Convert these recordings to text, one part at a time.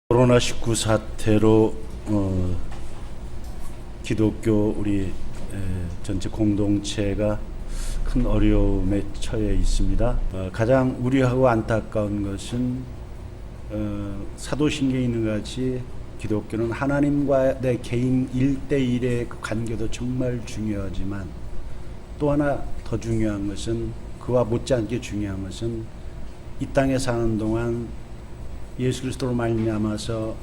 코로나19 사태로 기독교 우리 전체 공동체가 큰 어려움에 처해 있습니다. 가장 우려하고 안타까운 것은 사도신경에 있는 것 같이 기독교는 하나님과 내 개인 1대1의 그 관계도 정말 중요하지만 또 하나 더 중요한 것은, 그와 못지않게 중요한 것은 이 땅에 사는 동안 예수 그리스도로 말미암아서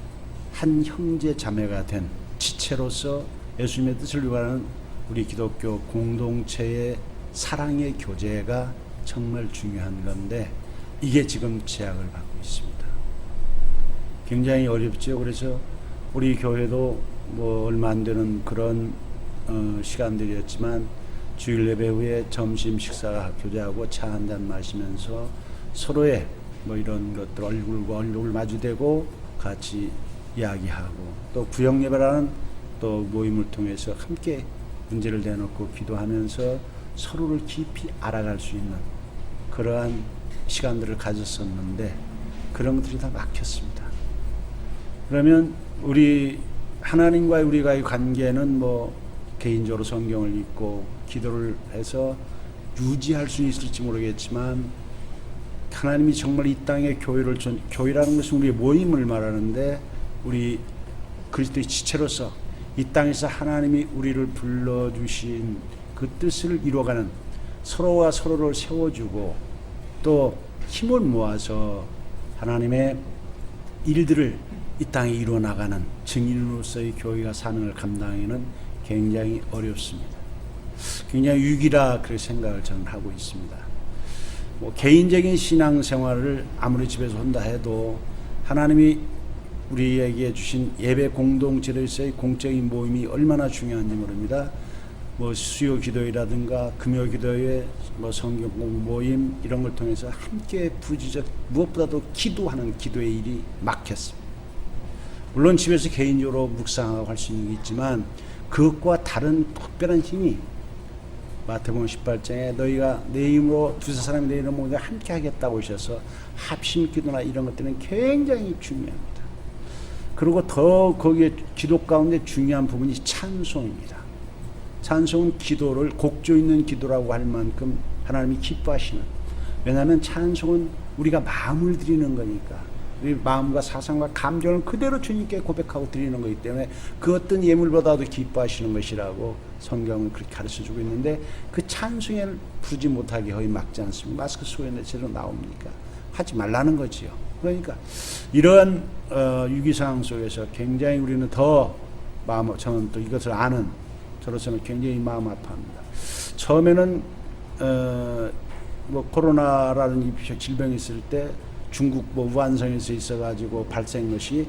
한 형제 자매가 된 지체로서 예수님의 뜻을 위하는 우리 기독교 공동체의 사랑의 교제가 정말 중요한 건데, 이게 지금 제약을 받고 있습니다. 굉장히 어렵죠. 그래서 우리 교회도 뭐 얼마 안 되는 그런 시간들이었지만 주일 예배 후에 점심 식사 교제하고 차 한잔 마시면서 서로의 뭐 이런 것들 얼굴과 얼굴 마주대고 같이 이야기하고, 또 구역 예배라는 또 모임을 통해서 함께 문제를 내놓고 기도하면서 서로를 깊이 알아갈 수 있는 그러한 시간들을 가졌었는데, 그런 것들이 다 막혔습니다. 그러면 우리 하나님과의 우리가의 관계는 뭐 개인적으로 성경을 읽고 기도를 해서 유지할 수 있을지 모르겠지만, 하나님이 정말 이 땅에 교회를 교회라는 것은 우리의 모임을 말하는데, 우리 그리스도의 지체로서 이 땅에서 하나님이 우리를 불러주신 그 뜻을 이루어가는, 서로와 서로를 세워주고 또 힘을 모아서 하나님의 일들을 이 땅에 이루어 나가는 증인으로서의 교회가 사명을 감당하기는 굉장히 어렵습니다. 굉장히 위기라 그렇게 생각을 저는 하고 있습니다. 뭐 개인적인 신앙생활을 아무리 집에서 한다 해도 하나님이 우리에게 주신 예배 공동체로서의 공적인 모임이 얼마나 중요한지 모릅니다. 뭐 수요 기도회라든가 금요 기도회, 뭐 성경 공부 모임 이런 걸 통해서 함께 부지적 무엇보다도 기도하는 기도의 일이 막혔습니다. 물론 집에서 개인적으로 묵상하고 할 수 있는 게 있지만, 그것과 다른 특별한 힘이 마태복음 18장에 너희가 내 이름으로 두세 사람이 내 이름으로 모두 함께 하겠다고 하셔서 합심 기도나 이런 것들은 굉장히 중요합니다. 그리고 더 거기에 기도 가운데 중요한 부분이 찬송입니다. 찬송은 기도를 곡조 있는 기도라고 할 만큼 하나님이 기뻐하시는, 왜냐하면 찬송은 우리가 마음을 드리는 거니까, 우리 마음과 사상과 감정을 그대로 주님께 고백하고 드리는 거기 때문에 그 어떤 예물보다도 기뻐하시는 것이라고 성경은 그렇게 가르쳐주고 있는데, 그 찬송에 부르지 못하게 거의 막지 않습니까? 마스크 쓰고 있는데 제대로 나옵니까? 하지 말라는 거지요. 그러니까 이러한 위기 상황 속에서 굉장히 우리는 더 저는 또 이것을 아는 저로서는 굉장히 마음 아파합니다. 처음에는 뭐 코로나라는 이 질병이 있을 때 중국 뭐 우한성에서 있어가지고 발생한 것이,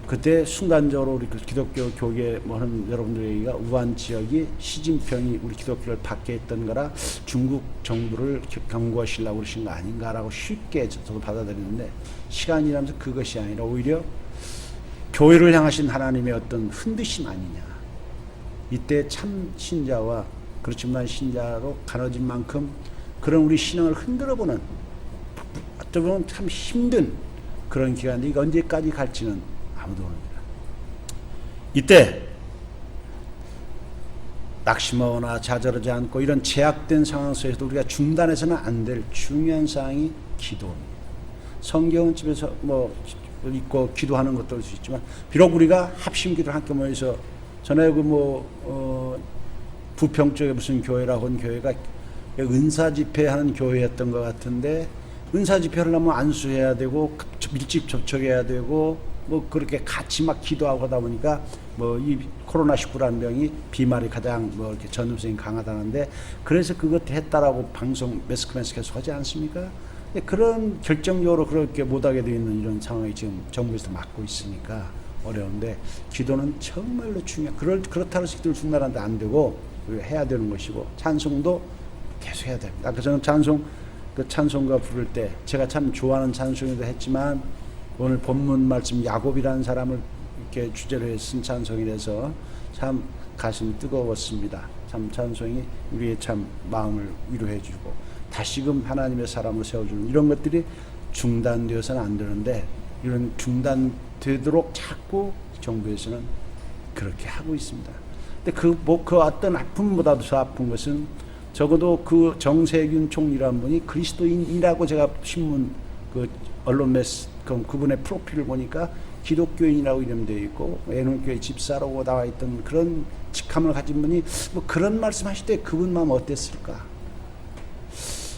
그때 순간적으로 우리 기독교 교계 뭐 하는 여러분들 얘기가 우한 지역이 시진핑이 우리 기독교를 받게 했던 거라 중국 정부를 경고하시려고 그러신 거 아닌가라고 쉽게 저도 받아들이는데, 시간이 지나면서 그것이 아니라 오히려 교회를 향하신 하나님의 어떤 흔드심 아니냐. 이때 참 신자와 그렇지 못한 신자로 가려진 만큼 그런 우리 신앙을 흔들어보는, 어쩌면 참 힘든 그런 기간인데, 이거 언제까지 갈지는 아무도 모릅니다. 이때 낙심하거나 좌절하지 않고 이런 제약된 상황 속에서도 우리가 중단해서는 안 될 중요한 사항이 기도입니다. 성경은 집에서 뭐 읽고 기도하는 것도 할 수 있지만, 비록 우리가 합심 기도를 함께 모여서, 전에 부평 쪽에 무슨 교회라고 한 교회가 은사 집회하는 교회였던 것 같은데, 은사 집회를 하면 안수해야 되고 밀집 접촉해야 되고 뭐 그렇게 같이 막 기도하고 하다 보니까 뭐 이 코로나19라는 병이 비말이 가장 뭐 이렇게 전염성이 강하다는데, 그래서 그것 했다라고 방송 매스컴에서 계속 하지 않습니까? 그런 결정적으로 그렇게 못하게 되어 있는 이런 상황이 지금 정부에서 막고 있으니까 어려운데, 기도는 정말로 그렇다고 해서 기도를 중단하는데 안 되고 해야 되는 것이고, 찬송도 계속 해야 됩니다. 아까 저는 찬송가 부를 때 제가 참 좋아하는 찬송이기도 했지만, 오늘 본문 말씀 야곱이라는 사람을 이렇게 주제로 쓴 찬송이라서 참 가슴이 뜨거웠습니다. 참 찬송이 우리의 참 마음을 위로해주고 다시금 하나님의 사람을 세워주는 이런 것들이 중단되어서는 안 되는데, 이런 중단 되도록 자꾸 정부에서는 그렇게 하고 있습니다. 근데 그 어떤 아픔보다도 더 아픈 것은 적어도 그 정세균 총리라는 분이 그리스도인이라고 제가 신문 그 언론 그분의 프로필을 보니까 기독교인이라고 이름되어 있고 애논교회 집사라고 나와 있던 그런 직함을 가진 분이 뭐 그런 말씀하실 때 그분 마음 어땠을까?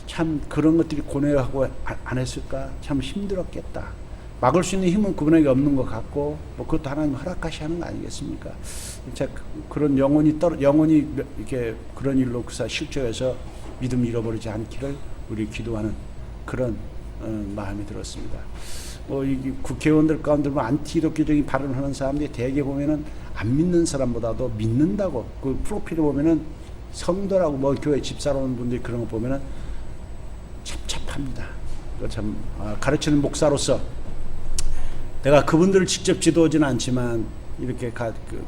참 그런 것들이 고뇌하고 안 했을까? 참 힘들었겠다. 막을 수 있는 힘은 그분에게 없는 것 같고 뭐 그것도 하나님 허락하시 하는 거 아니겠습니까? 자, 그런 영혼이 이렇게 그런 일로 실족해서 믿음 잃어버리지 않기를 우리 기도하는 그런 마음이 들었습니다. 이 국회의원들 가운데 안티기독교적인 발언을 하는 사람들이 대개 보면은 안 믿는 사람보다도 믿는다고 그 프로필을 보면은 성도라고 뭐 교회 집사로 오는 분들이 그런 거 보면은 찹찹합니다. 참 가르치는 목사로서 내가 그분들을 직접 지도하지는 않지만 이렇게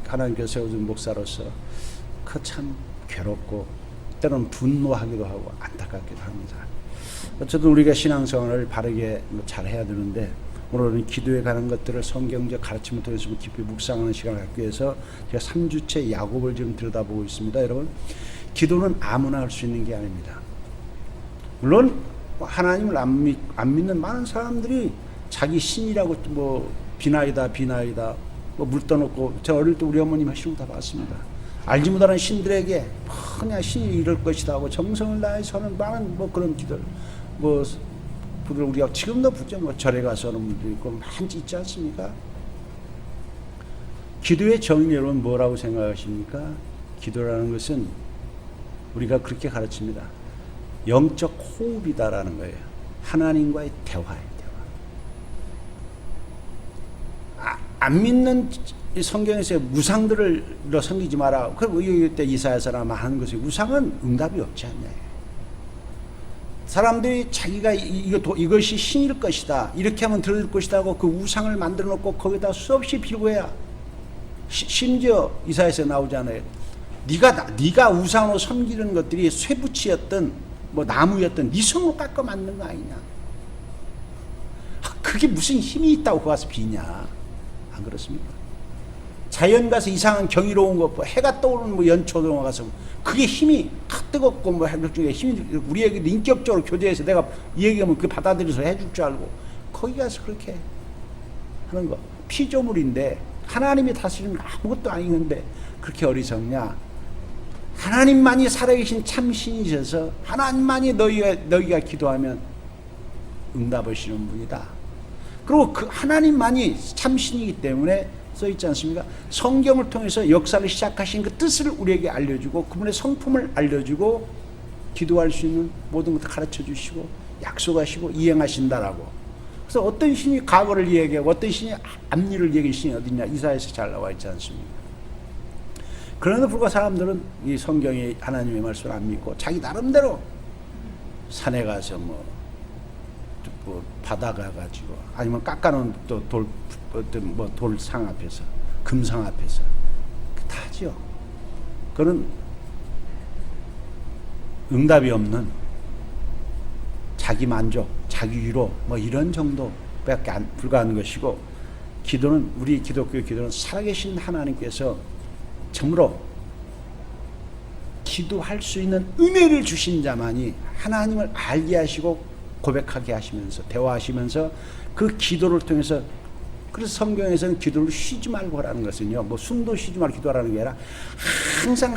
하나님께서 세워준 목사로서 그 참 괴롭고 때로는 분노하기도 하고 안타깝기도 합니다. 어쨌든 우리가 신앙생활을 바르게 잘 해야 되는데 오늘은 기도에 관한 것들을 성경적 가르침을 통해서 깊이 묵상하는 시간을 갖기 위해서 제가 3주째 야곱을 지금 들여다보고 있습니다. 여러분, 기도는 아무나 할 수 있는 게 아닙니다. 물론 하나님을 안 믿는 많은 사람들이 자기 신이라고 뭐 비나이다 뭐 물 떠놓고 제가 어릴 때 우리 어머님 하시는 거 다 봤습니다. 알지 못하는 신들에게 그냥 신이 이럴 것이다 하고 정성을 다해서 하는 많은 뭐 그런 기도를 뭐 우리가 지금도 보죠. 뭐 절에 가서 하는 분도 있고 많이 있지 않습니까? 기도의 정의 여러분 뭐라고 생각하십니까? 기도라는 것은 우리가 그렇게 가르칩니다. 영적 호흡이다라는 거예요. 하나님과의 대화예요. 안 믿는 성경에서 무상들을 너 섬기지 마라. 그럼 이때 이사야서나 하는 것이 우상은 응답이 없지 않냐. 사람들이 자기가 이것이 신일 것이다. 이렇게 하면 들을 것이다 하고 그 우상을 만들어 놓고 거기다 수없이 빌고야 심지어 이사야서에 나오잖아요. 네가 우상으로 섬기는 것들이 쇠붙이였던 뭐 나무였던 네 손으로 깎아 만든 거 아니냐. 그게 무슨 힘이 있다고 거기 가서 비냐. 안 그렇습니까? 자연 가서 이상한 경이로운 것, 해가 떠오르는 뭐 연초동화 가서 그게 힘이 뜨겁고 뭐 중에 힘이 우리에게 인격적으로 교제해서 내가 이 얘기하면 그 받아들여서 해줄 줄 알고 거기 가서 그렇게 하는 거 피조물인데 하나님이 다스리는 아무것도 아니는데 그렇게 어리석냐? 하나님만이 살아계신 참신이셔서 하나님만이 너희가 기도하면 응답하시는 분이다. 그리고 그 하나님만이 참신이기 때문에 써있지 않습니까? 성경을 통해서 역사를 시작하신 그 뜻을 우리에게 알려주고 그분의 성품을 알려주고 기도할 수 있는 모든 것을 가르쳐 주시고 약속하시고 이행하신다라고. 그래서 어떤 신이 과거를 이야기하고 어떤 신이 앞일을 얘기할 신이 어딨냐. 이사야에서 잘 나와 있지 않습니까? 그러나 불구하고 사람들은 이 성경의 하나님의 말씀을 안 믿고 자기 나름대로 산에 가서 뭐 바다 가가지고 아니면 깎아놓은 또 돌상 앞에서 금상 앞에서 다 하죠. 그는 응답이 없는 자기 만족, 자기 위로 뭐 이런 정도밖에 불과한 것이고 기도는 우리 기독교 기도는 살아계신 하나님께서 정말로 기도할 수 있는 은혜를 주신 자만이 하나님을 알게 하시고 고백하게 하시면서 대화하시면서 그 기도를 통해서 그래서 성경에서는 기도를 쉬지 말고 하라는 것은요 뭐 숨도 쉬지 말고 기도하라는 게 아니라 항상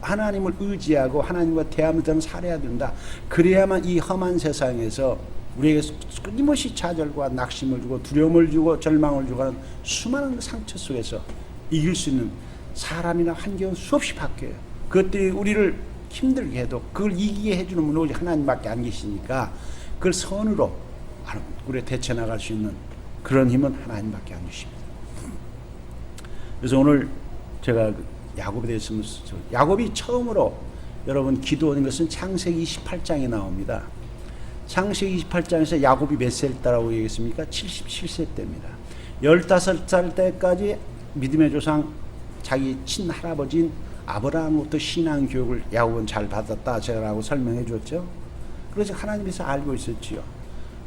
하나님을 의지하고 하나님과 대하면서 살아야 된다. 그래야만 이 험한 세상에서 우리에게 끊임없이 좌절과 낙심을 주고 두려움을 주고 절망을 주고 하는 수많은 상처 속에서 이길 수 있는 사람이나 환경은 수없이 바뀌어요. 그것들이 우리를 힘들게 해도 그걸 이기게 해주는 분은 오직 하나님밖에 안 계시니까 그걸 선으로 우리가 대처나갈 수 있는 그런 힘은 하나님밖에 안 주십니다. 그래서 오늘 제가 야곱에 대해서 야곱이 처음으로 여러분 기도하는 것은 창세기 28장에 나옵니다. 창세기 28장에서 야곱이 몇 살 때라고 얘기했습니까? 77세 때입니다. 15살 때까지 믿음의 조상 자기 친할아버지인 아브라함부터 신앙 교육을 야곱은 잘 받았다 제가라고 설명해 줬죠. 그래서 하나님께서 알고 있었지요.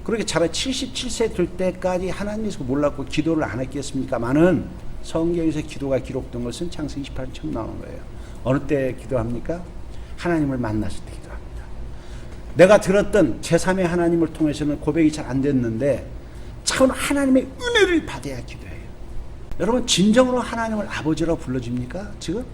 그렇게 자라 77세 될 때까지 하나님에서 몰랐고 기도를 안 했겠습니까마는 성경에서 기도가 기록된 것은 창세기 28장 처음 나오는 거예요. 어느 때 기도합니까? 하나님을 만났을 때 기도합니다. 내가 들었던 제3의 하나님을 통해서는 고백이 잘 안 됐는데 차원 하나님의 은혜를 받아야 기도해요. 여러분 진정으로 하나님을 아버지라고 불러줍니까? 지금?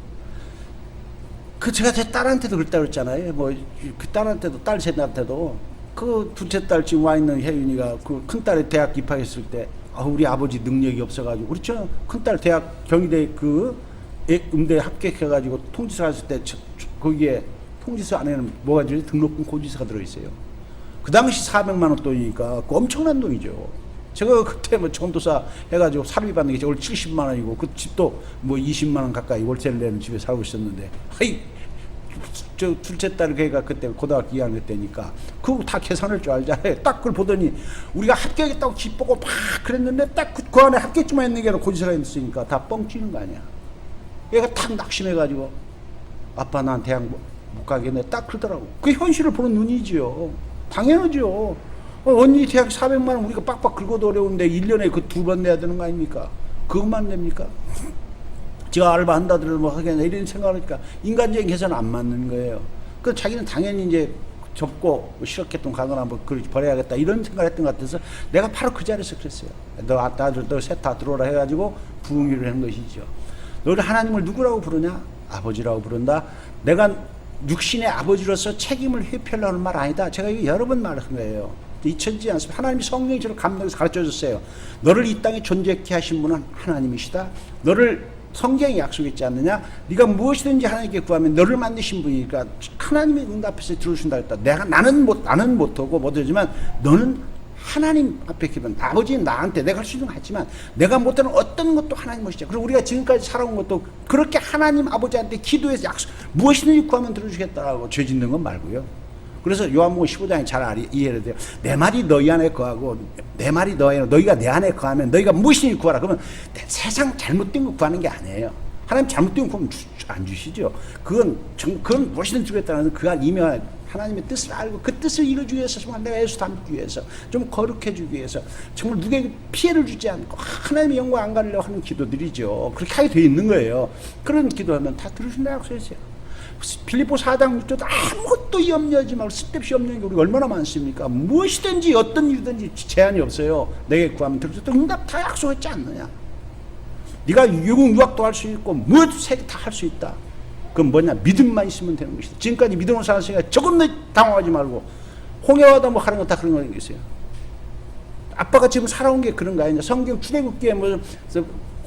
그 제가 제 딸한테도 그랬다 그랬잖아요. 뭐 그 딸한테도 딸 셋한테도 그 둘째 딸 지금 와 있는 혜윤이가 그 큰딸이 대학 입학했을 때 우리 아버지 능력이 없어가지고 그렇죠. 큰딸 대학 경희대 그 음대 합격해가지고 통지서 갔을 때 거기에 통지서 안에는 뭐가 들어있어요? 등록금 고지서가 들어있어요. 그 당시 400만 원 돈이니까 엄청난 돈이죠. 제가 그때 뭐 전도사 해가지고 사비 받는 게 월 70만 원이고 그 집도 뭐 20만 원 가까이 월세를 내는 집에 살고 있었는데 저 둘째 딸 걔가 그때 고등학교 2학년 때니까 그거 다 계산할 줄 알잖아요. 딱 그걸 보더니 우리가 합격했다고 기쁘고 막 그랬는데 딱 그 안에 합격증만 있는 게 아니라 고지서가 있으니까 다 뻥치는 거 아니야. 얘가 탁 낙심해가지고 아빠 난 대학 못 가겠네 딱 그러더라고. 그 현실을 보는 눈이지요. 당연하죠. 언니 대학 400만 원 우리가 빡빡 긁어도 어려운데 1년에 그 2번 내야 되는 거 아닙니까? 그것만 냅니까? 제가 알바한다더라도 뭐 하겠냐 이런 생각을 하니까 인간적인 계산은 안 맞는 거예요. 그 자기는 당연히 이제 접고 실업계통 가거나 뭐 그걸 버려야겠다 이런 생각을 했던 것 같아서 내가 바로 그 자리에서 그랬어요. 너 셋 다 들어오라 해가지고 부흥회를 한 것이죠. 너를 하나님을 누구라고 부르냐? 아버지라고 부른다. 내가 육신의 아버지로서 책임을 회피하려는 말 아니다. 제가 이거 여러 번 말한 거예요. 잊혀지지 않습니다. 하나님이 성령이 저를 감동해서 가르쳐줬어요. 너를 이 땅에 존재케 하신 분은 하나님이시다. 너를 성경이 약속했지 않느냐? 네가 무엇이든지 하나님께 구하면 너를 만드신 분이니까 하나님의 응답해서 들어주신다 했다. 나는 못하고 못하지만 너는 하나님 앞에 기도는 아버지는 나한테 내가 할 수 있는 거 같지만 내가 못하는 어떤 것도 하나님 것이죠. 그리고 우리가 지금까지 살아온 것도 그렇게 하나님 아버지한테 기도해서 약속 무엇이든지 구하면 들어주겠다라고 죄 짓는 건 말고요. 그래서 요한복음 15장이 잘 이해를 돼요. 내 말이 너희 안에 거하고 내 말이 너희가 내 안에 거하면 너희가 무엇이든지 구하라. 그러면 세상 잘못된 거 구하는 게 아니에요. 하나님 잘못된 거 구하면 안 주시죠. 그건 무엇이든지 주겠다는 그 안 이면 하나님의 뜻을 알고 그 뜻을 이루기 위해서 정말 내가 예수 닮기 위해서 좀 거룩해지기 위해서 정말 누구에게 피해를 주지 않고 하나님의 영광 안 가리려고 하는 기도들이죠. 그렇게 하게 돼 있는 거예요. 그런 기도하면 다 들으신다 약속했어요. 빌립보 4장 6절도 아무것도 염려하지 말고 쓸데없이 염려하는 게 우리가 얼마나 많습니까? 무엇이든지 어떤 일이든지 제한이 없어요. 내게 구하면 들어줬다. 응답 다 약속했지 않느냐. 네가 유학도 할 수 있고 무엇이든 다 할 수 있다. 그건 뭐냐? 믿음만 있으면 되는 것이다. 지금까지 믿음으로 살았으니까 조금 더 당황하지 말고 홍해와도 뭐 하는 거 다 그런 거 있어요. 아빠가 지금 살아온 게 그런 거 아니냐. 성경 출애굽기에 뭐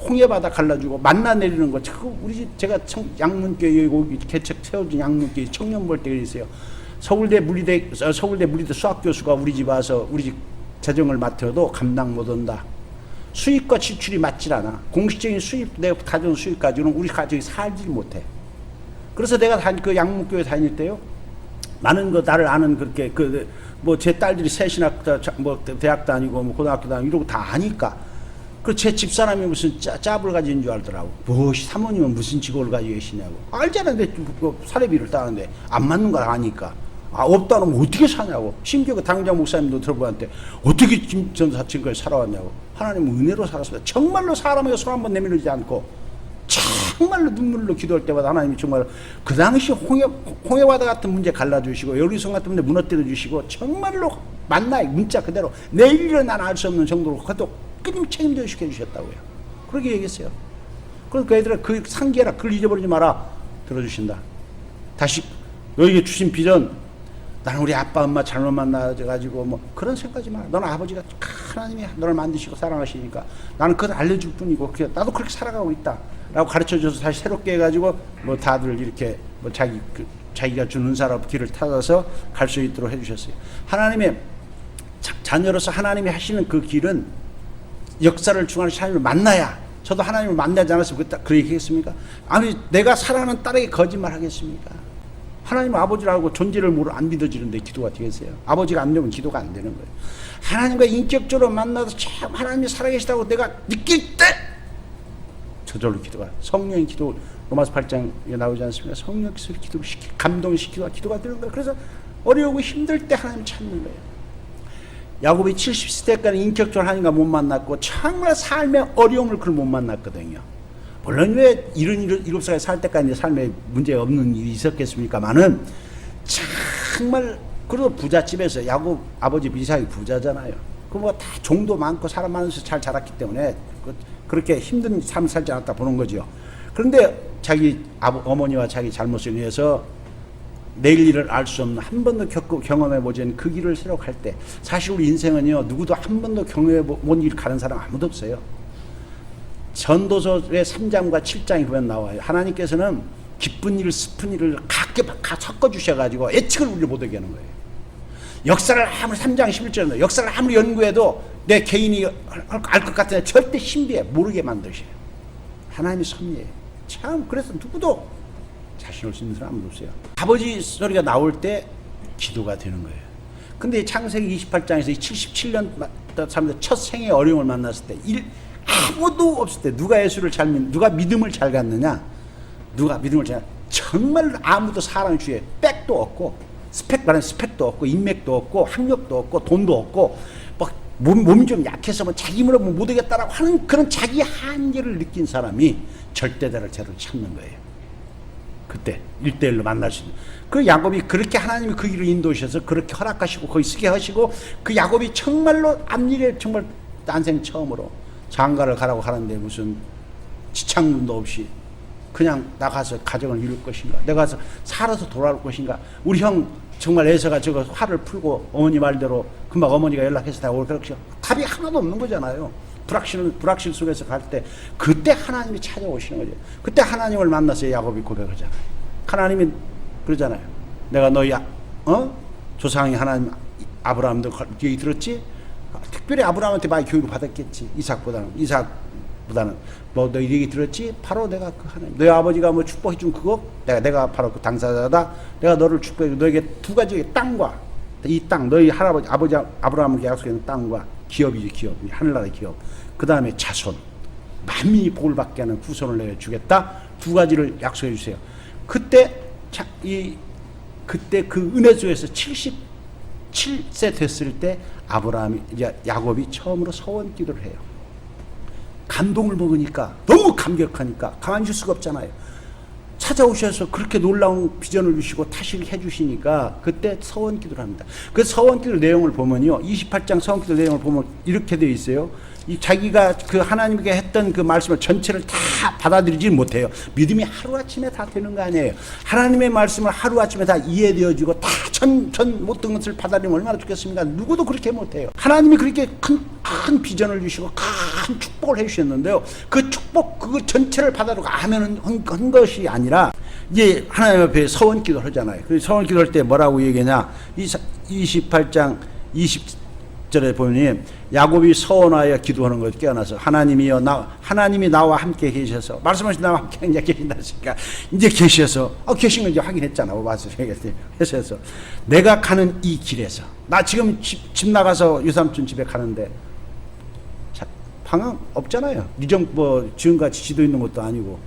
홍해바다 갈라주고 만나 내리는 거. 우리 집 제가 양문교회 개척 세워진 양문교회 청년 볼 때 있어요. 서울대 물리대 수학 교수가 우리 집 와서 우리 집 재정을 맡아도 감당 못 한다. 수입과 지출이 맞질 않아. 공식적인 수입 내 가정 수입 가지고는 우리 가족이 살지 못해. 그래서 내가 그 양문교회 다닐 때요. 많은 거 나를 아는 그렇게 뭐 제 딸들이 셋이나 뭐 대학 다니고 뭐 고등학교 다니고 이러고 다 아니까. 그 제 집사람이 무슨 짭을 가진 줄 알더라고. 무엇이 사모님은 무슨 직업을 가지고 계시냐고. 알잖아. 내 사례비를 따는데 안 맞는 걸 아니까. 없다는 거 어떻게 사냐고. 심지어 그 당장 목사님도 들어보는데 어떻게 전사 지금까지 살아왔냐고. 하나님은 은혜로 살았습니다. 정말로 사람에게 손 한번 내밀지 않고 정말로 눈물로 기도할 때마다 하나님이 정말 그 당시 홍해바다 같은 문제 갈라주시고 여리성 같은 문제 무너뜨려 주시고 정말로 만나의 문자 그대로 내일은 난 알 수 없는 정도로 그것도 끊임 책임져 시켜주셨다고요. 그렇게 얘기했어요. 그러니까 얘들아 그 상기해라. 그걸 잊어버리지 마라. 들어주신다. 다시 너에게 주신 비전 나는 우리 아빠 엄마 잘못 만나가지고 뭐 그런 생각하지 마라. 너는 아버지가 하나님이 너를 만드시고 사랑하시니까 나는 그걸 알려줄 뿐이고 나도 그렇게 살아가고 있다 라고 가르쳐줘서 다시 새롭게 해가지고 뭐 다들 이렇게 뭐 자기가 주는 사람 길을 찾아서 갈 수 있도록 해주셨어요. 하나님의 자녀로서 하나님이 하시는 그 길은 역사를 중앙에 하나님을 만나야. 저도 하나님을 만나지 않았으면 그렇게 얘기했습니까? 아니 내가 사랑하는 딸에게 거짓말 하겠습니까? 하나님 아버지라고 존재를 모르 안 믿어지는데 기도가 되겠어요? 아버지가 안 되면 기도가 안 되는 거예요. 하나님과 인격적으로 만나서 참 하나님이 살아계시다고 내가 느낄 때 저절로 기도가 성령의 기도 로마서 8장에 나오지 않습니까? 성령 기도 감동시키고 기도가 되는 거예요. 그래서 어려우고 힘들 때 하나님 찾는 거예요. 야곱이 70세까지 인격적으로 하나님과 못 만났고 정말 삶의 어려움을 그걸 못 만났거든요. 물론 왜 77살에 살 때까지 삶에 문제 없는 일이 있었겠습니까만은 정말 그래도 부잣집에서 야곱 아버지 이삭이 부자잖아요. 그 뭐 다 종도 많고 사람 많아서 잘 자랐기 때문에 그렇게 힘든 삶을 살지 않았다 보는 거죠. 그런데 자기 어머니와 자기 잘못을 위해서 내일 일을 알 수 없는 한 번도 경험해보지 않은 그 길을 새로 갈 때 사실 우리 인생은요 누구도 한 번도 경험해본 길 가는 사람 아무도 없어요. 전도서의 3장과 7장에 보면 나와요. 하나님께서는 기쁜 일, 슬픈 일을 각기 섞어주셔가지고 예측을 우리를 못하게 하는 거예요. 역사를 아무리 3장 11절에 역사를 아무리 연구해도 내 개인이 알 것 같은데 절대 신비해 모르게 만드셔요. 하나님이 섭리해요. 참 그래서 누구도 자신을 수 있는 사람 아무도 없어요. 아버지 소리가 나올 때 기도가 되는 거예요. 근데 창세기 28장에서 77년 사람들 첫 생의 어려움을 만났을 때 아무도 없을 때 누가 믿음을 잘 갖느냐? 누가 믿음을 잘 정말 아무도 사람 주위에 백도 없고 스펙도 없고 인맥도 없고 학력도 없고 돈도 없고 막 몸이 좀 약해서 뭐 자기 힘으로 못 오겠다라고 하는 그런 자기 한계를 느낀 사람이 절대자를 찾는 거예요. 그때 1대1로 만날 수 있는. 그 야곱이 그렇게 하나님이 그 길을 인도하셔서 그렇게 허락하시고 거기 쓰게 하시고 그 야곱이 정말로 앞일에 정말 난생 처음으로 장가를 가라고 하는데 무슨 지창문도 없이 그냥 나가서 가정을 이룰 것인가 내가 가서 살아서 돌아올 것인가 우리 형 정말 애서가 저거 화를 풀고 어머니 말대로 금방 어머니가 연락해서 다 올 것인가 답이 하나도 없는 거잖아요. 불확실 속에서 갈 때 그때 하나님이 찾아오시는 거죠. 그때 하나님을 만나서 야곱이 고백하잖아요. 하나님이 그러잖아요. 내가 너희 조상이 하나님 아브라함도 얘기 들었지? 특별히 아브라함한테 많이 교육을 받았겠지. 이삭보다는 뭐 너희 얘기 들었지? 바로 내가 그 하나님 너희 아버지가 뭐 축복해 준 그거 내가 바로 그 당사자다. 내가 너를 축복해 너에게 두 가지 땅과 이 땅 너희 아버지 아브라함에게 약속한 땅과 기업이지 기업 하늘나라의 기업 그 다음에 자손 만민이 복을 받게 하는 후손을 내가 주겠다. 두 가지를 약속해 주세요. 그때 그 은혜 속에서 77세 됐을 때 야곱이 처음으로 서원 기도를 해요. 감동을 먹으니까 너무 감격하니까 가만히 있을 수가 없잖아요. 찾아오셔서 그렇게 놀라운 비전을 주시고 타시를 해주시니까 그때 서원 기도를 합니다. 그 서원 기도 내용을 보면요 28장 서원 기도 내용을 보면 이렇게 되어 있어요. 자기가 그 하나님께 했던 그 말씀을 전체를 다 받아들이지 못해요. 믿음이 하루아침에 다 되는 거 아니에요. 하나님의 말씀을 하루아침에 다 이해되어지고 다 모든 것을 받아들이면 얼마나 좋겠습니까? 누구도 그렇게 못해요. 하나님이 그렇게 큰 비전을 주시고 큰 축복을 해주셨는데요. 그 축복 그 전체를 받아들이고 아멘 한 것이 아니라 이제 하나님 앞에 서원 기도를 하잖아요. 그 서원 기도할 때 뭐라고 얘기하냐 28장 20절에 보면 야곱이 서원하여 기도하는 것을 깨어나서 하나님이 나와 함께 계셔서 말씀하신 나와 함께 계신다 하니까 이제 계셔서 계신 걸 이제 확인했잖아. 와서 계셔서 내가 가는 이 길에서 나 지금 집 나가서 유삼촌 집에 가는데 방황 없잖아요. 지금같이 지도 있는 것도 아니고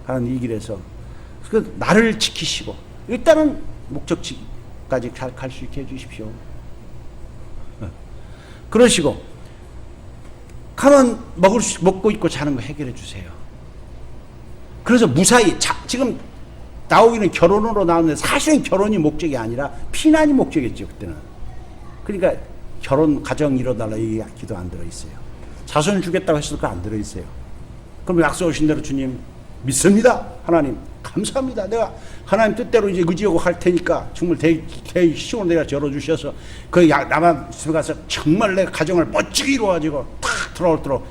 가는 이 길에서 그 나를 지키시고 일단은 목적지까지 갈 수 있게 해주십시오. 그러시고 가면 먹고 있고 자는 거 해결해 주세요. 그래서 무사히 지금 나오기는 결혼으로 나오는데 사실은 결혼이 목적이 아니라 피난이 목적이었죠 그때는. 그러니까 가정 이뤄달라 이 기도 안 들어있어요. 자손 주겠다고 했을 거 안 들어있어요. 그럼 약속하신 대로 주님 믿습니다. 하나님 감사합니다. 내가 하나님 뜻대로 이제 의지하고 할 테니까 정말 시원을 내가 열어주셔서 그 남한 집에 가서 정말 내 가정을 멋지게 이루어가지고 탁 돌아오도록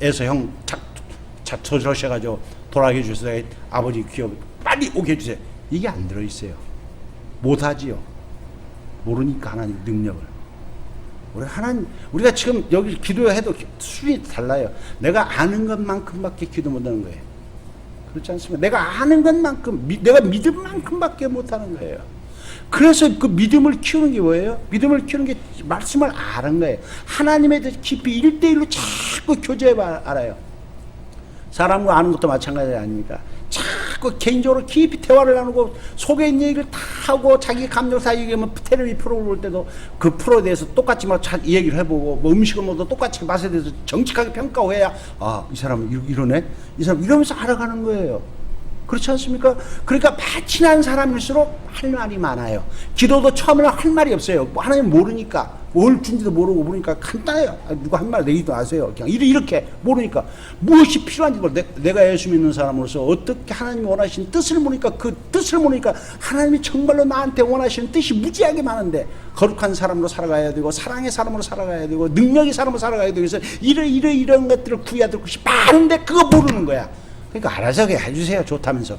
에서 형 조절하셔가지고 돌아가게 해주셔서 아버지 기업 빨리 오게 해주세요. 이게 안 들어있어요. 못하지요. 모르니까 하나님 능력을. 우리가 지금 여기 기도해도 수준이 달라요. 내가 아는 것만큼밖에 기도 못하는 거예요. 그렇지 않습니까? 내가 아는 것만큼, 내가 믿을 만큼밖에 못하는 거예요. 그래서 그 믿음을 키우는 게 뭐예요? 믿음을 키우는 게 말씀을 아는 거예요. 하나님에 대해서 깊이 1대1로 자꾸 교제해 알아요. 사람과 아는 것도 마찬가지 아닙니까? 그 개인적으로 깊이 대화를 나누고 속에 있는 얘기를 다 하고 자기 감정사 얘기하면 텔레비 프로 볼 때도 그 프로에 대해서 똑같이 막 얘기를 해보고 뭐 음식을 먹어도 똑같이 맛에 대해서 정직하게 평가하고 해야 아, 이 사람은 이러네? 이 사람 이러면서 알아가는 거예요. 그렇지 않습니까? 그러니까 친한 사람일수록 할 말이 많아요. 기도도 처음에는 할 말이 없어요. 뭐 하나님 모르니까 뭘 준지도 모르고 모르니까 간단해요. 누가 한 말 내기도 아세요. 그냥 이렇게 모르니까 무엇이 필요한지 모르. 내가 예수 믿는 사람으로서 어떻게 하나님이 원하시는 뜻을 모르니까 그 뜻을 모르니까 하나님이 정말로 나한테 원하시는 뜻이 무지하게 많은데 거룩한 사람으로 살아가야 되고 사랑의 사람으로 살아가야 되고 능력의 사람으로 살아가야 되고 그래서 이런 것들을 구해야 될 것이 많은데 그거 모르는 거야. 그러니까 알아서 해주세요. 좋다면서.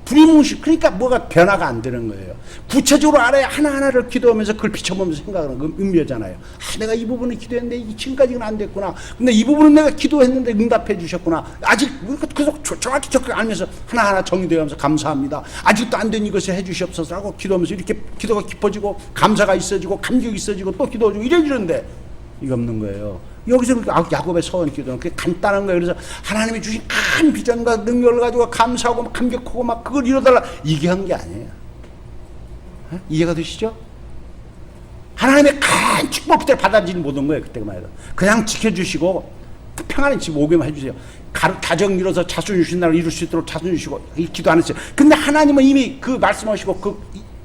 두리뭉실. 그러니까 뭐가 변화가 안 되는 거예요. 구체적으로 알아야 하나하나를 기도하면서 그걸 비춰보면서 생각하는 건 의미잖아요. 아, 내가 이 부분을 기도했는데 지금까지는 안 됐구나. 근데 이 부분은 내가 기도했는데 응답해 주셨구나. 아직 계속 정확히 알면서 하나하나 정리되어가면서 감사합니다. 아직도 안 된 이것을 해 주시옵소서라고 기도하면서 이렇게 기도가 깊어지고 감사가 있어지고 감격이 있어지고 또 기도하고 이러는데 이거 없는 거예요. 여기서 야곱의 서원 기도는 그게 간단한 거예요. 그래서 하나님이 주신 큰 비전과 능력을 가지고 감사하고 막 감격하고 막 그걸 이뤄달라 이게 한 게 아니에요. 이해가 되시죠? 하나님의 큰 축복들을 받아들이지 못한 거예요. 그때만 해도 그냥 지켜주시고 평안히 집 오게만 해주세요. 가정 이뤄서 자손 주신 날을 이룰 수 있도록 자손 주시고 기도 안 했어요. 근데 하나님은 이미 그 말씀하시고 그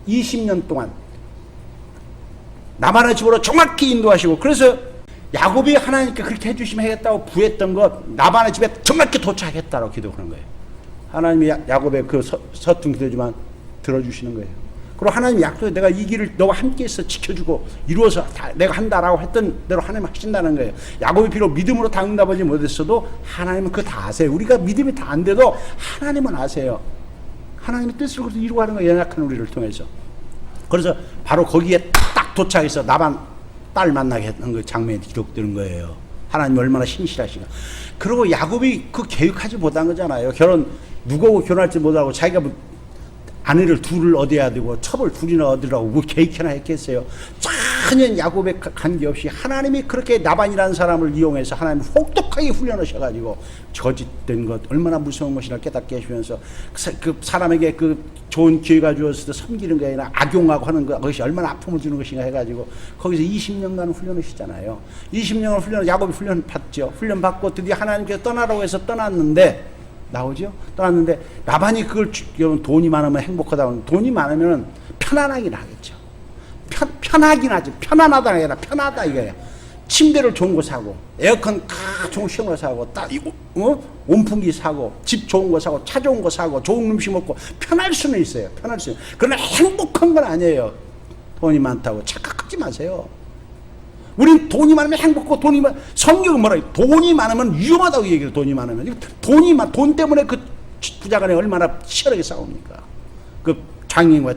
20년 동안 나만의 집으로 정확히 인도하시고 그래서 야곱이 하나님께 그렇게 해주시면 하겠다고 구했던 것 나반의 집에 정확히 도착했다고 기도하는 거예요. 하나님이 야곱의 그 서툰 기도지만 들어주시는 거예요. 그리고 하나님이 약속해 내가 이 길을 너와 함께 있어 지켜주고 이루어서 내가 한다라고 했던 대로 하나님 하신다는 거예요. 야곱이 비록 믿음으로 다 응답하지 못했어도 하나님은 그거 다 아세요. 우리가 믿음이 다 안 돼도 하나님은 아세요. 하나님의 뜻을 그래서 이루고 하는 거예요. 연약한 우리를 통해서. 그래서 바로 거기에 딱 도착해서 나반 딸 만나게 했던 그 장면이 기록되는 거예요. 하나님이 얼마나 신실하신가. 그리고 야곱이 그 계획하지 못한 거잖아요. 누구하고 결혼할지 못하고 자기가 아내를 둘을 얻어야 되고 첩을 둘이나 얻으라고 뭐 계획이나 했겠어요. 전혀 야곱에 관계없이 하나님이 그렇게 나반이라는 사람을 이용해서 하나님이 혹독하게 훈련하셔가지고 저짓된 것 얼마나 무서운 것이나 깨닫게 하시면서 그 사람에게 그 좋은 기회가 주었을 때 섬기는 게 아니라 악용하고 하는 것이 얼마나 아픔을 주는 것인가 해가지고 거기서 20년간 훈련하시잖아요. 20년을 야곱이 훈련 받죠. 훈련 받고 드디어 하나님께서 떠나라고 해서 떠났는데 나오죠? 떠났는데 라반이 그걸 돈이 많으면 행복하다고 돈이 많으면 편안하긴 하겠죠. 편하긴 하지. 편안하다 아니라 편하다 이거야. 침대를 좋은 거 사고 에어컨 좋은 거 시원한 거 사고 온풍기 사고 집 좋은 거 사고 차 좋은 거 사고 좋은 음식 먹고 편할 수는 있어요. 편할 수는. 그러나 행복한 건 아니에요. 돈이 많다고 착각하지 마세요. 우린 돈이 많으면 행복하고 성경은 뭐라 해요? 돈이 많으면 위험하다고 얘기해요. 돈이 많으면 돈 때문에 그 부자간에 얼마나 치열하게 싸웁니까? 그 장인과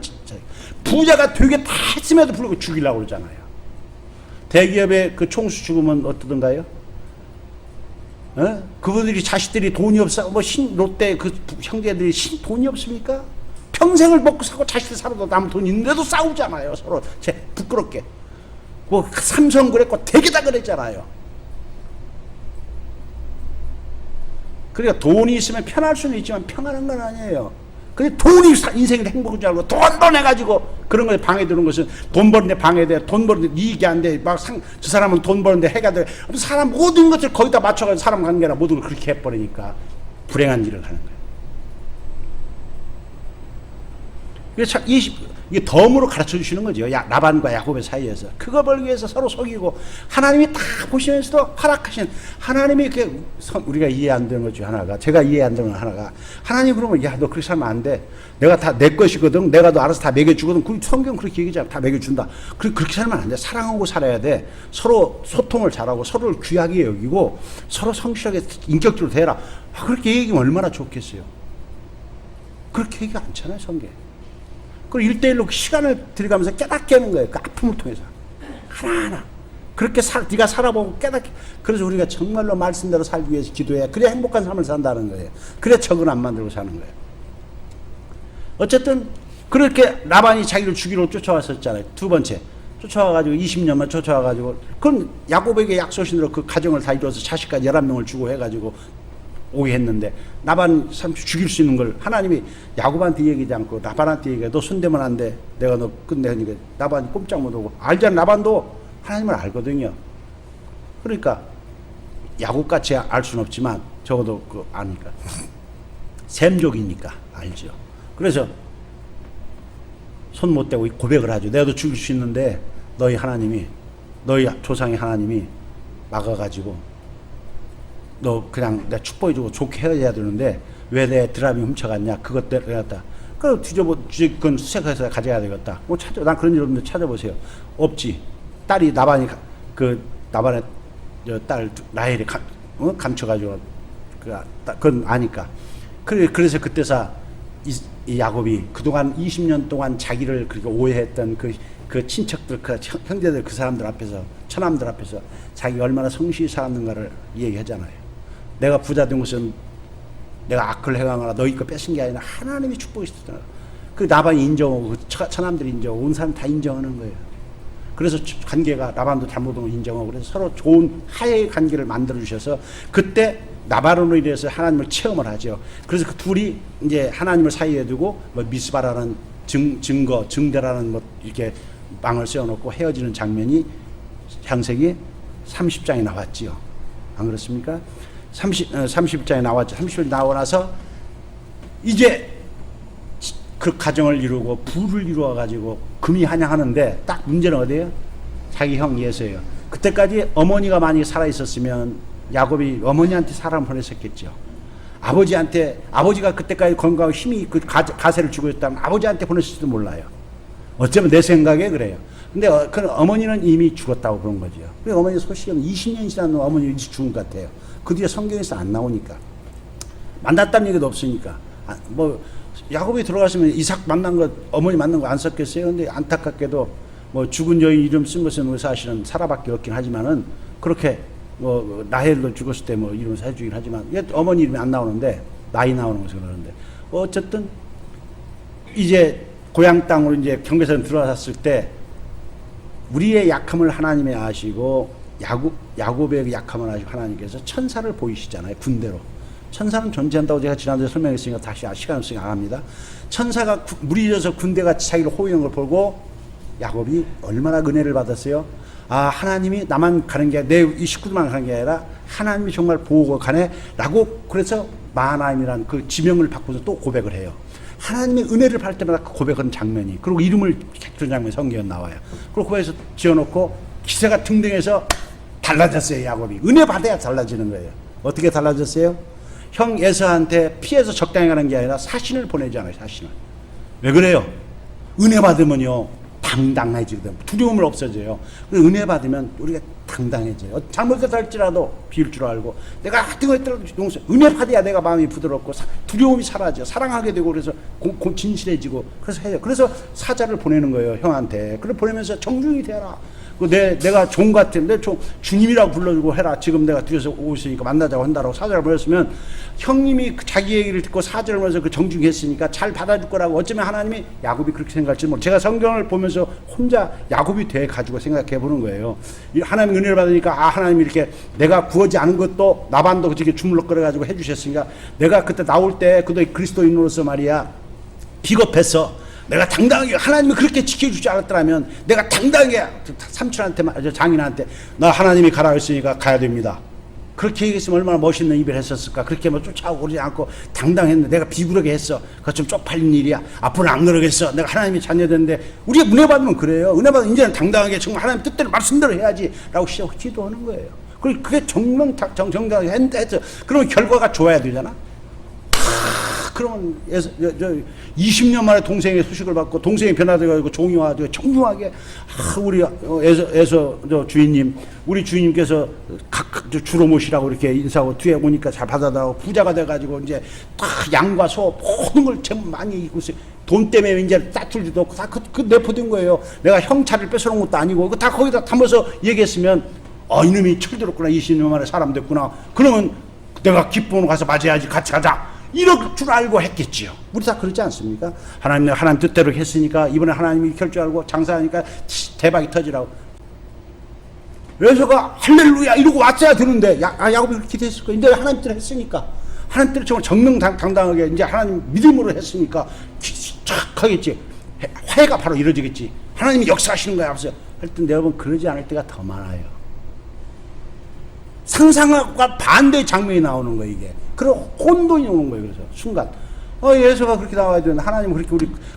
부자가 되게 다 했음에도 불구하고 죽이려고 그러잖아요. 대기업의 그 총수 죽으면 어떠던가요? 그분들이 자식들이 돈이 없어 롯데 그 형제들이 돈이 없습니까? 평생을 먹고 사고 자식들 살아도 남은 돈 있는데도 싸우잖아요. 서로 부끄럽게. 뭐 삼성 그랬고 되게 다 그랬잖아요. 그러니까 돈이 있으면 편할 수는 있지만 평안한 건 아니에요. 근데 돈이 인생을 행복인 줄 알고 돈도 내가지고 그런 거에 방해되는 것은 돈 버는데 방해돼. 돈 버는데 이익이 안 돼. 저 사람은 돈 버는데 해가 돼. 사람 모든 것을 거기다 맞춰가지고 사람 관계나 모든 걸 그렇게 해버리니까 불행한 일을 하는 거예요. 그래서 이게 덤으로 가르쳐 주시는 거죠. 라반과 야곱의 사이에서. 그거 벌기 위해서 서로 속이고 하나님이 다 보시면서도 허락하신 하나님이 우리가 이해 안 되는 것 중 하나가 제가 이해 안 되는 하나가 하나님 그러면 야 너 그렇게 살면 안 돼. 내가 다 내 것이거든. 내가 너 알아서 다 먹여주거든. 그 성경 그렇게 얘기하잖아. 다 먹여준다. 그렇게 살면 안 돼. 사랑하고 살아야 돼. 서로 소통을 잘하고 서로를 귀하게 여기고 서로 성실하게 인격적으로 대해라. 그렇게 얘기하면 얼마나 좋겠어요. 그렇게 얘기 않잖아요. 성경. 그리고 1대1로 시간을 들여가면서 깨닫게 하는 거예요. 그 아픔을 통해서. 하나하나. 그렇게 네가 살아보고 깨닫게. 그래서 우리가 정말로 말씀대로 살기 위해서 기도해야 그래야 행복한 삶을 산다는 거예요. 그래야 적은 안 만들고 사는 거예요. 어쨌든 그렇게 라반이 자기를 죽이러 쫓아왔었잖아요. 두 번째. 쫓아와가지고 20년만 쫓아와가지고 그건 야곱에게 약속신 대로 그 가정을 다 이루어서 자식까지 11명을 주고 해가지고 오게 했는데 나반 참 죽일 수 있는 걸 하나님이 야곱한테 얘기하지 않고 나반한테 얘기해. 너 손대면 안 돼. 내가 너 끝내니까 나반이 꼼짝 못하고 알잖아. 나반도 하나님을 알거든요. 그러니까 야곱같이 알 수는 없지만 적어도 그 아니까 셈족이니까 알죠. 그래서 손 못 대고 고백을 하죠. 내가 너 죽일 수 있는데 너희 하나님이 너희 조상의 하나님이 막아가지고 너 그냥 내가 축복해주고 좋게 헤어져야 되는데 왜 내 드라미 훔쳐갔냐? 그것 때문에 갔다. 그럼 그건 수색해서 가져야 되겠다. 뭐 난 그런 일 없는데 찾아보세요. 없지. 딸이 나반이 나반의 딸 라헬이 감춰가지고 그건 아니까. 그래서 그때서 이 야곱이 그동안 20년 동안 자기를 그렇게 오해했던 그 친척들, 그 형제들, 그 사람들 앞에서, 처남들 앞에서 자기가 얼마나 성실히 살았는가를 얘기하잖아요. 내가 부자 된 것은 내가 악을 행하거나 너희 거 뺏은 게 아니라 하나님이 축복했었잖아. 그 나반이 인정하고 그 처남들이 인정하고 온 사람 다 인정하는 거예요. 그래서 관계가 나반도 잘못한 걸 인정하고 그래서 서로 좋은 화해의 관계를 만들어 주셔서 그때 나반으로 인해서 하나님을 체험을 하죠. 그래서 그 둘이 이제 하나님을 사이에 두고 뭐 미스바라는 증대라는 뭐 이렇게 망을 세워놓고 헤어지는 장면이 창세기 30장에 나왔지요. 안 그렇습니까? 30장에 나왔죠. 30장 나오고 나서 이제 그 가정을 이루고 부를 이루어 가지고 금이 한양하는데 딱 문제는 어디예요? 자기 형 예서예요. 그때까지 어머니가 많이 살아 있었으면 야곱이 어머니한테 사람 보냈었겠죠. 아버지가 그때까지 건강하고 힘이 그 가세를 주고 있다면 아버지한테 보냈을지도 몰라요. 어쩌면 내 생각에 그래요. 근데 그 어머니는 이미 죽었다고 그런 거죠. 그 어머니 소식은 20년 지난 어머니 일찍 죽은 것 같아요. 그 뒤에 성경에서 안 나오니까. 만났다는 얘기도 없으니까. 야곱이 들어갔으면 이삭 만난 거, 어머니 만난 거 안 썼겠어요? 근데 안타깝게도 뭐 죽은 여인 이름 쓴 것은 사실은 사라밖에 없긴 하지만은 그렇게 뭐 라헬도 죽었을 때 뭐 이름 해주긴 하지만 어머니 이름이 안 나오는데 나이 나오는 것은 그러는데 어쨌든 이제 고향 땅으로 이제 경계선 들어왔을 때 우리의 약함을 하나님이 아시고 야곱의 약함을 아시고 하나님께서 천사를 보이시잖아요. 군대로. 천사는 존재한다고 제가 지난주에 설명했으니까 다시 시간 없으니까 안 합니다. 천사가 무리져서 군대같이 자기를 호위하는 걸 보고 야곱이 얼마나 은혜를 받았어요. 하나님이 나만 가는 게 내 이 식구들만 가는 게 아니라 하나님이 정말 보고 가네 라고 그래서 마하나임이라는 그 지명을 받고서 또 고백을 해요. 하나님의 은혜를 받을 때마다 그 고백하는 장면이 그리고 이름을 그런 장면이 성경에 나와요. 그리고 거기서 지어놓고 기세가 등등해서 달라졌어요. 야곱이 은혜 받아야 달라지는 거예요. 어떻게 달라졌어요? 형 에서한테 피해서 적당히 가는 게 아니라 사신을 보내잖아요. 사신을. 왜 그래요? 은혜 받으면요 당당해지거든. 두려움을 없어져요. 은혜 받으면 우리가 당당해져요. 잘못해서 할지라도 비울 줄 알고 내가 같은 거 했더라도 용서. 은혜 받아야 내가 마음이 부드럽고 두려움이 사라져. 사랑하게 되고 그래서 진실해지고 그래서 해요. 그래서 사자를 보내는 거예요. 형한테. 그걸 보내면서 정중히 되라. 내가 종 같은데 주님이라고 불러주고 해라. 지금 내가 뒤에서 오고 있으니까 만나자고 한다라고 사절을 보냈으면 형님이 자기 얘기를 듣고 사절을 보면서 그 정중히 했으니까 잘 받아줄 거라고 어쩌면 하나님이 야곱이 그렇게 생각할지 모르겠어요. 제가 성경을 보면서 혼자 야곱이 돼 가지고 생각해 보는 거예요. 하나님 은혜를 받으니까 하나님이 이렇게 내가 구하지 않은 것도 나반도 그렇게 주물럭거려 가지고 해주셨으니까 내가 그때 나올 때 그리스도인으로서 말이야 비겁했어. 내가 당당하게 하나님이 그렇게 지켜주지 않았더라면 내가 당당하게 삼촌한테 장인한테 나 하나님이 가라 했으니까 가야 됩니다. 그렇게 얘기했으면 얼마나 멋있는 이별 했었을까. 그렇게 뭐 쫓아오고 그러지 않고 당당했는데 내가 비굴하게 했어. 그거 좀 쪽팔린 일이야. 앞으로는 안 그러겠어. 내가 하나님이 자녀되는데 우리가 은혜 받으면 그래요. 은혜 받으면 이제는 당당하게 정말 하나님 뜻대로 말씀대로 해야지 라고 기도하는 거예요. 그게 정당하게 했어. 그러면 결과가 좋아야 되잖아. 그러면 20년 만에 동생의 소식을 받고 동생이 변화되어가지고 종이 와가지고 정중하게 우리 에서 주인님 우리 주인님께서 주로 모시라고 이렇게 인사하고 뒤에 오니까 잘 받아다고 부자가 돼가지고 이제 다 양과 소 모든 걸 전부 많이 입고 있어요. 돈 때문에 이제 다툴지도 없고 다 그 내포된 거예요. 내가 형 차를 뺏어놓은 것도 아니고 다 거기다 담아서 얘기했으면 이놈이 철들었구나. 20년 만에 사람 됐구나. 그러면 내가 기쁨으로 가서 맞아야지. 같이 가자. 이럴 줄 알고 했겠지요. 우리 다 그러지 않습니까? 하나님 뜻대로 했으니까 이번에 하나님이 이렇게 할 줄 알고 장사하니까 대박이 터지라고. 에서가 할렐루야 이러고 왔어야 되는데 야곱이 그렇게 기대했을 거예요. 근데 하나님 뜻대로 했으니까 하나님 때문에 정말 정능당당하게 이제 하나님 믿음으로 했으니까 착 하겠지. 화해가 바로 이루어지겠지. 하나님이 역사하시는 거야. 하면서 하여튼 여러분 그러지 않을 때가 더 많아요. 상상과 반대의 장면이 나오는 거예요, 이게. 그리고 혼돈이 오는 거예요, 그래서 순간. 예수가 그렇게 나와야 되는데 하나님은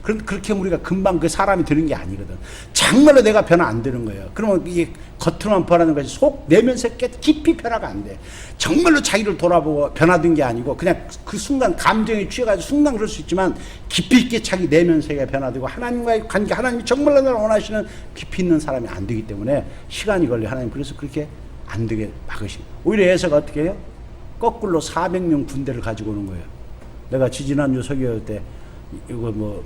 그렇게 우리가 금방 그 사람이 되는 게 아니거든. 정말로 내가 변화 안 되는 거예요. 그러면 이게 겉으로만 변하는 것이 속 내면서 깊이 변화가 안 돼. 정말로 자기를 돌아보고 변화된 게 아니고 그냥 그 순간 감정에 취해가지고 순간 그럴 수 있지만 깊이 있게 자기 내면 세계가 변화되고 하나님과의 관계, 하나님이 정말로 나를 원하시는 깊이 있는 사람이 안 되기 때문에 시간이 걸려. 하나님 그래서 그렇게 안 되게 막으십니다. 오히려 예수가 어떻게 해요? 거꾸로 400명 군대를 가지고 오는 거예요. 내가 지지난주 설교할 때 이거 뭐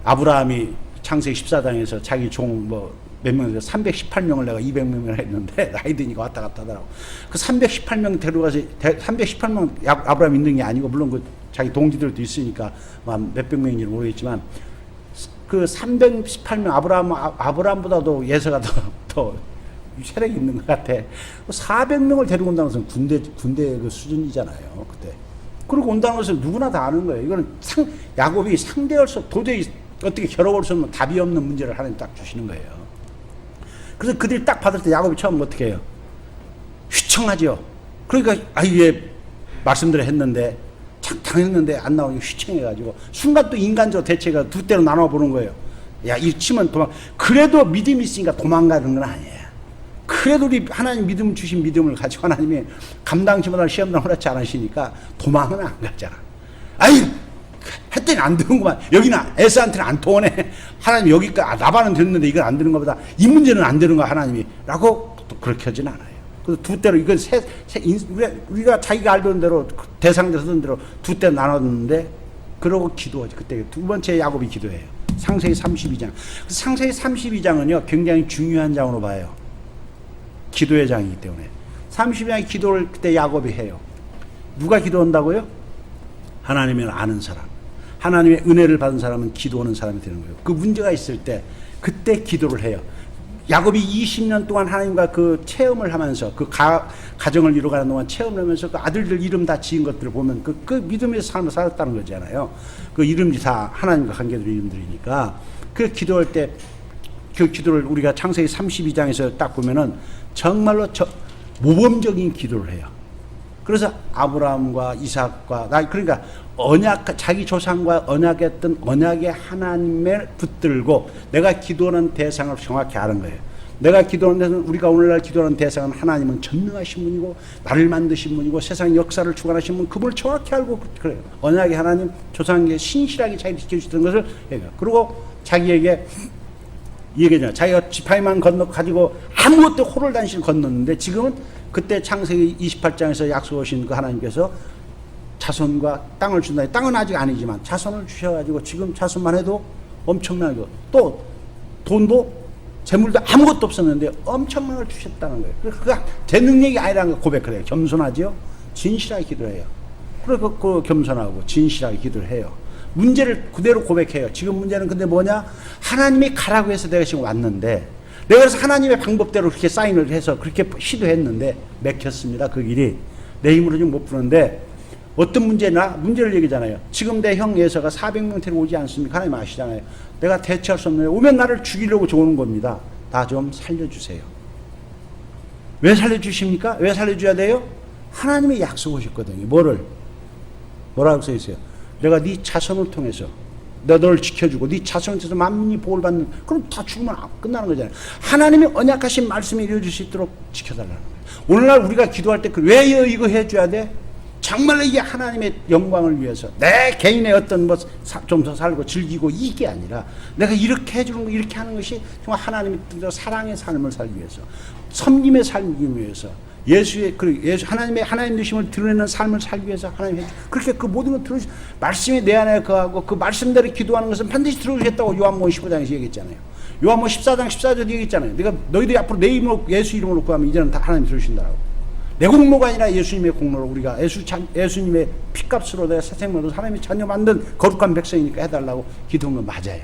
아브라함이 창세기 14장에서 자기 종 뭐 몇 명, 318명을 내가 200명을 했는데 나이 드니까 왔다 갔다 하더라고. 그 318명 데려가서 318명 아브라함 있는 게 아니고 물론 그 자기 동지들도 있으니까 몇백 명인지는 모르겠지만 그 318명 아브라함보다도 예서가 더 세력이 있는 것 같아. 400명을 데리고 온다는 것은 군대 그 수준이잖아요, 그때. 그리고 온다는 것을 누구나 다 아는 거예요. 이거는 야곱이 상대할 수, 도저히 어떻게 겨뤄볼 수 없는 답이 없는 문제를 하나님 딱 주시는 거예요. 그래서 그들이 딱 받을 때 야곱이 처음 어떻게 해요? 휘청하죠. 그러니까, 예, 말씀대로 했는데, 당했는데 안 나오니 휘청해가지고, 순간 또 인간적으로 대체가 두 대로 나눠보는 거예요. 야, 이 치면 그래도 믿음이 있으니까 도망가는 건 아니에요. 그래도 우리 하나님 믿음 주신 믿음을 가지고 하나님이 감당치 못할 시험을 허락지 않으시니까 도망은 안 갔잖아. 아이, 했더니 안 되는구만. 여기는 에스한테는 안 통하네. 하나님 여기까지, 라반은 됐는데 이건 안 되는 것보다 이 문제는 안 되는 거야, 하나님이. 라고 또 그렇게 하진 않아요. 그래서 두 대로, 이건 우리가 자기가 알던 대로, 대상들 쓰던 대로 두 대로 나눴는데, 그러고 기도하지. 그때 두 번째 야곱이 기도해요. 창세기 32장. 창세기 32장은요, 굉장히 중요한 장으로 봐요. 기도의 장이기 때문에. 32장의 기도를 그때 야곱이 해요. 누가 기도한다고요? 하나님을 아는 사람. 하나님의 은혜를 받은 사람은 기도하는 사람이 되는 거예요. 그 문제가 있을 때 그때 기도를 해요. 야곱이 20년 동안 하나님과 그 체험을 하면서 그 가정을 이루어가는 동안 체험을 하면서 그 아들들 이름 다 지은 것들을 보면 그 믿음의 삶을 살았다는 거잖아요. 그 이름이 다 하나님과 관계된 이름들이니까 그 기도할 때 그 기도를 우리가 창세기 32장에서 딱 보면은 정말로 모범적인 기도를 해요. 그래서 아브라함과 이삭과 그러니까 자기 조상과 언약했던 언약의 하나님을 붙들고 내가 기도하는 대상을 정확히 아는 거예요. 내가 기도하는 대상은, 우리가 오늘날 기도하는 대상은 하나님은 전능하신 분이고 나를 만드신 분이고 세상 역사를 주관하신 분, 그분을 정확히 알고 그래요. 언약의 하나님, 조상에게 신실하게 자기를 지켜주시던 것을 얘기해요. 그리고 자기에게 얘기하잖아요. 자기가 지파이만 가지고 아무것도 호를 단신 건넜는데 지금은 그때 창세기 28장에서 약속하신 그 하나님께서 자손과 땅을 준다. 땅은 아직 아니지만 자손을 주셔가지고 지금 자손만 해도 엄청나게, 또 돈도 재물도 아무것도 없었는데 엄청난 걸 주셨다는 거예요. 그래서 그가 제 능력이 아니라는 걸 고백을 해요. 겸손하죠. 진실하게 기도해요. 그래서 그 겸손하고 진실하게 기도를 해요. 문제를 그대로 고백해요. 지금 문제는 근데 뭐냐? 하나님이 가라고 해서 내가 지금 왔는데, 내가 그래서 하나님의 방법대로 그렇게 사인을 해서 그렇게 시도했는데 맥혔습니다. 그 길이 내 힘으로 좀 못 푸는데 어떤 문제를 얘기잖아요. 지금 내 형 예서가 400명 데리고 오지 않습니까? 하나님 아시잖아요. 내가 대처할 수 없는데 오면 나를 죽이려고 오는 겁니다. 나 좀 살려주세요. 왜 살려주십니까? 왜 살려줘야 돼요? 하나님이 약속하셨거든요. 뭐라고 써 있어요? 내가 네 자손을 통해서 내가 너를 지켜주고 네 자손을 통해서 만민이 복을 받는, 그럼 다 죽으면 끝나는 거잖아요. 하나님이 언약하신 말씀이 이루어질 수 있도록 지켜달라는 거예요. 오늘날 우리가 기도할 때 왜 이거 해줘야 돼? 정말로 이게 하나님의 영광을 위해서, 내 개인의 어떤 좀 더 살고 즐기고 이게 아니라 내가 이렇게 해주는 거, 이렇게 하는 것이 정말 하나님의 사랑의 삶을 살기 위해서, 섬김의 살기 위해서, 하나님 되심을 드러내는 삶을 살기 위해서 하나님 해주, 그렇게 그 모든 걸 들어주시, 말씀이 내 안에 거하고 그 말씀대로 기도하는 것은 반드시 들어주겠다고 요한복음 15장에서 얘기했잖아요. 요한복음 14장 14절에 얘기했잖아요. 내가 너희들이 앞으로 내 이름으로, 예수 이름으로 구하면 이제는 다 하나님 들으신다라고. 내 공로가 아니라 예수님의 공로로, 우리가 예수님의 피값으로 내가 새 생명으로 하나님의 자녀 만든 거룩한 백성이니까 해달라고 기도한 건 맞아요.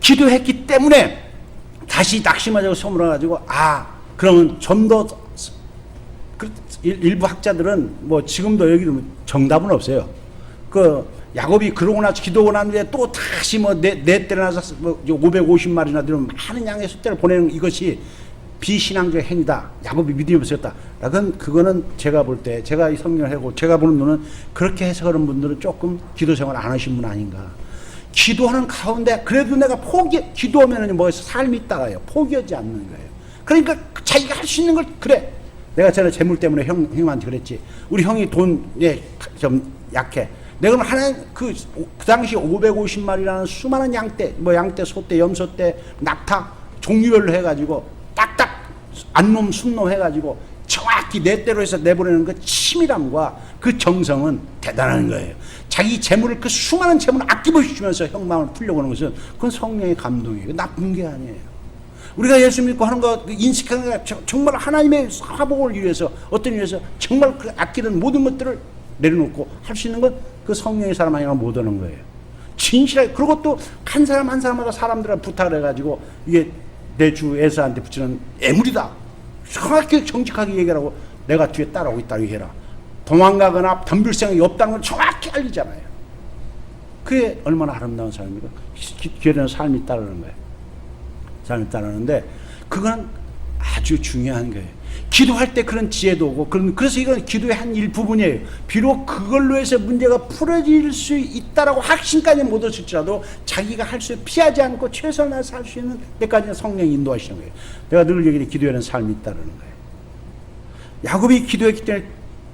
기도했기 때문에 다시 낙심하자고 소문을 가지고, 그러면 좀 더 일부 학자들은 뭐 지금도 여기도 정답은 없어요. 그 야곱이 그러고 나서 기도하고 난 뒤에 또 다시 네 때려나서 550마리나 되는 많은 양의 숫자를 보내는 이것이 비신앙적 행위다. 야곱이 믿음이 없었다. 그거는 제가 볼 때, 제가 이 성경을 하고 제가 보는 눈은 그렇게 해석하는 분들은 조금 기도 생활 안 하신 분 아닌가. 기도하는 가운데 그래도 내가 기도하면은 뭐해서 삶이 있다가요. 포기하지 않는 거예요. 그러니까 자기가 할 수 있는 걸 그래. 내가 전에 재물 때문에 형님한테 그랬지. 우리 형이 돈에 좀 약해. 내가 하나님 그 당시 550마리라는 수많은 양떼, 양떼, 소떼, 염소떼, 낙타 종류별로 해가지고 딱딱 안놈, 순놈 해가지고 정확히 내 대로 해서 내보내는 그 치밀함과 그 정성은 대단한 거예요. 자기 재물을 그 수많은 재물을 아낌없이 주면서 형 마음을 풀려고 하는 것은 그건 성령의 감동이에요. 나쁜 게 아니에요. 우리가 예수 믿고 하는 거 인식하는 게 정말 하나님의 화복을 위해서 어떤 위해서 정말 그 아끼는 모든 것들을 내려놓고 할 수 있는 건 그 성령의 사람 아니면 못 하는 거예요. 진실하게. 그리고 또 한 사람 한 사람마다 사람들한테 부탁을 해가지고 이게 내 주 에사한테 붙이는 애물이다. 정확히 정직하게 얘기하고 내가 뒤에 따라오고 있다 얘기해라. 도망가거나 덤빌 생각이 없다는 걸 정확히 알리잖아요. 그게 얼마나 아름다운 삶입니까? 기도하는 삶이 따르는 거예요. 삶이 따르는데 그건 아주 중요한 거예요. 기도할 때 그런 지혜도 오고 그래서 이건 기도의 한 일부분이에요. 비록 그걸로 해서 문제가 풀어질 수 있다라고 확신까지 못 얻을지라도 자기가 할 수 피하지 않고 최선을 다해서 할 수 있는 데까지는 성령이 인도하시는 거예요. 내가 늘 얘기해 기도에는 삶이 있다는 거예요. 야곱이 기도했기 때문에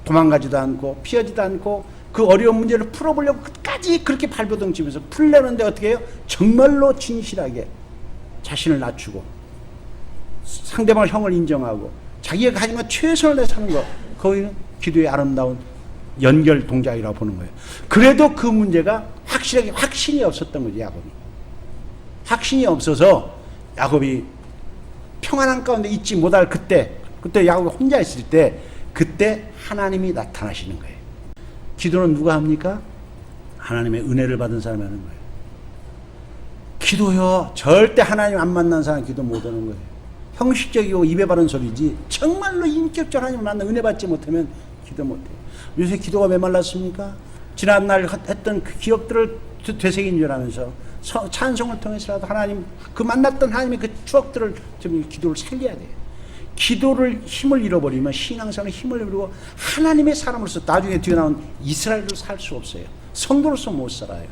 도망가지도 않고 피하지도 않고 그 어려운 문제를 풀어보려고 끝까지 그렇게 발버둥치면서 풀려는데 어떻게 해요? 정말로 진실하게 자신을 낮추고 상대방을 형을 인정하고 자기가 가진 건 최선을 다해서 하는 거, 거기는 기도의 아름다운 연결 동작이라고 보는 거예요. 그래도 그 문제가 확신이 없었던 거지, 야곱이. 확신이 없어서 야곱이 평안한 가운데 있지 못할 그때 야곱이 혼자 있을 때 그때 하나님이 나타나시는 거예요. 기도는 누가 합니까? 하나님의 은혜를 받은 사람이 하는 거예요. 기도요, 절대 하나님 안 만난 사람 기도 못 하는 거예요. 형식적이고 입에 바른 소리지 정말로 인격적 하나님을 만나 은혜 받지 못하면 기도 못해요. 요새 기도가 메말랐습니까? 지난날 했던 그 기억들을 되새긴 줄 알면서 찬송을 통해서라도 하나님 그 만났던 하나님의 그 추억들을 좀 기도를 살려야 돼요. 기도를 힘을 잃어버리면 신앙생활의 힘을 잃고 하나님의 사람으로서 나중에 뒤에 나온 이스라엘로 살 수 없어요. 성도로서 못 살아요.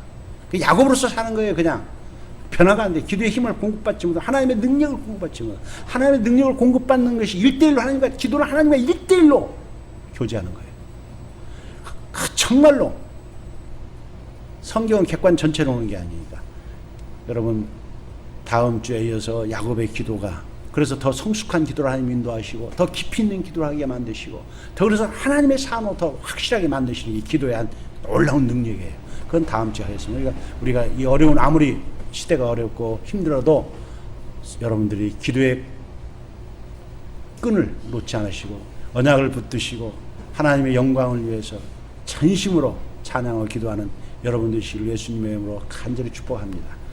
그 야곱으로서 사는 거예요. 그냥 변화가 안 돼. 기도의 힘을 공급받지 못하고 하나님의 능력을 공급받지 못하고 하나님의 능력을 공급받는 것이 1대1로 하나님과 기도를 하나님과 1대1로 교제하는 거예요. 정말로 성경은 객관 전체로 오는 게 아니니까 여러분 다음 주에 이어서 야곱의 기도가 그래서 더 성숙한 기도를 하나님 인도하시고 더 깊이 있는 기도를 하게 만드시고 더 그래서 하나님의 삶을 더 확실하게 만드시는 이 기도의 한 놀라운 능력이에요. 그건 다음 주에 하겠습니다. 우리가 이 어려운 아무리 시대가 어렵고 힘들어도 여러분들이 기도의 끈을 놓지 않으시고 언약을 붙드시고 하나님의 영광을 위해서 전심으로 찬양하고 기도하는 여러분들 되시기를 예수님의 이름으로 간절히 축복합니다.